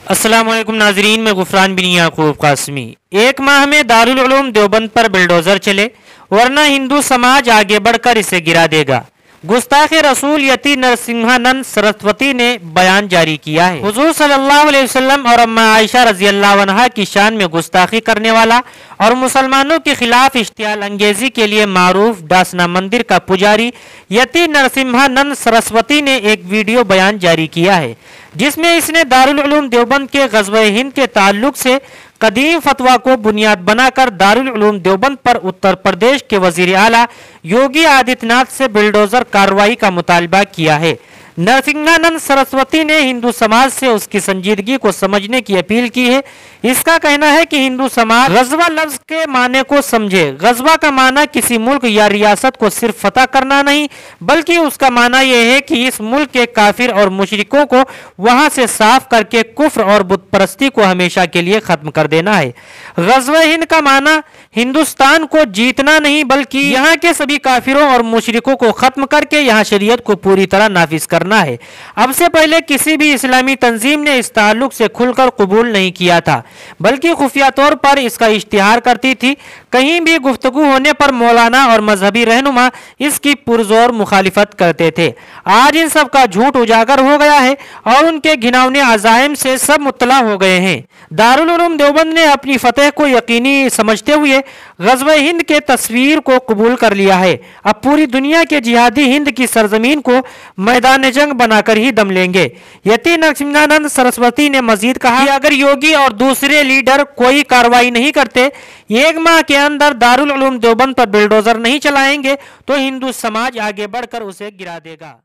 अस्सलाम वालेकुम नाजरीन, में गुफरान बिन याकूब कासमी। एक माह में दारुल उलूम देवबंद पर बिल्डोजर चले, वरना हिंदू समाज आगे बढ़कर इसे गिरा देगा। गुस्ताख रसूल यति नरसिम्हानंद सरस्वती ने बयान जारी किया है। हुजूर सल्लल्लाहु अलैहि वसल्लम और अम्मा आयशा रज़ियल्लाहु अन्हा की शान में गुस्ताखी करने वाला और मुसलमानों के खिलाफ इश्तियाल अंगेजी के लिए मारूफ डासना मंदिर का पुजारी यति नरसिम्हानंद सरस्वती ने एक वीडियो बयान जारी किया है, जिसमें इसने दारुल उलूम देवबंद के ग़ज़वे हिंद के ताल्लुक से कदीम फतवा को बुनियाद बनाकर दारुल उलूम देवबंद पर उत्तर प्रदेश के वज़ीर आला योगी आदित्यनाथ से बिल्डोजर कार्रवाई का मुतालबा किया है। नरसिम्हानंद सरस्वती ने हिंदू समाज से उसकी संजीदगी को समझने की अपील की है। इसका कहना है कि हिंदू समाज गज़वा लफ्ज़ के माने को समझे। गज़वा का माना किसी मुल्क या रियासत को सिर्फ फतह करना नहीं, बल्कि उसका माना यह है कि इस मुल्क के काफिर और मुशरिकों को वहां से साफ करके कुफ्र और बुत परस्ती को हमेशा के लिए खत्म कर देना है। गज़वा हिंद का माना हिंदुस्तान को जीतना नहीं, बल्कि यहाँ के सभी काफिरों और मुशरिकों को खत्म करके यहाँ शरीयत को पूरी तरह नाफिज करना है। अब से पहले किसी भी इस्लामी तंजीम ने इस ताल्लुक से खुलकर कबूल नहीं किया था, बल्कि खुफिया तौर पर इसका इश्तिहार करती थी। कहीं भी गुफ्तगू होने पर मौलाना और मजहबी रहनुमा इसकी पुरजोर मुखालिफत करते थे। आज इन सब का झूठ उजागर हो गया है और उनके घिनौने अज़ाइम से सब मुत्तला हो गए हैं। दारुल उलूम देवबंद ने अपनी फतेह को यकीनी समझते हुए ग़ज़वे हिंद के तस्वीर को कबूल कर लिया है। अब पूरी दुनिया के जिहादी हिंद की सरजमीन को मैदान जंग बनाकर ही दम लेंगे। यति नरसिम्हानंद सरस्वती ने मजीद कहा कि अगर योगी और दूसरे लीडर कोई कार्रवाई नहीं करते, एक माह के अंदर दारुल उलूम देवबंद पर बिल्डोजर नहीं चलाएंगे, तो हिंदू समाज आगे बढ़कर उसे गिरा देगा।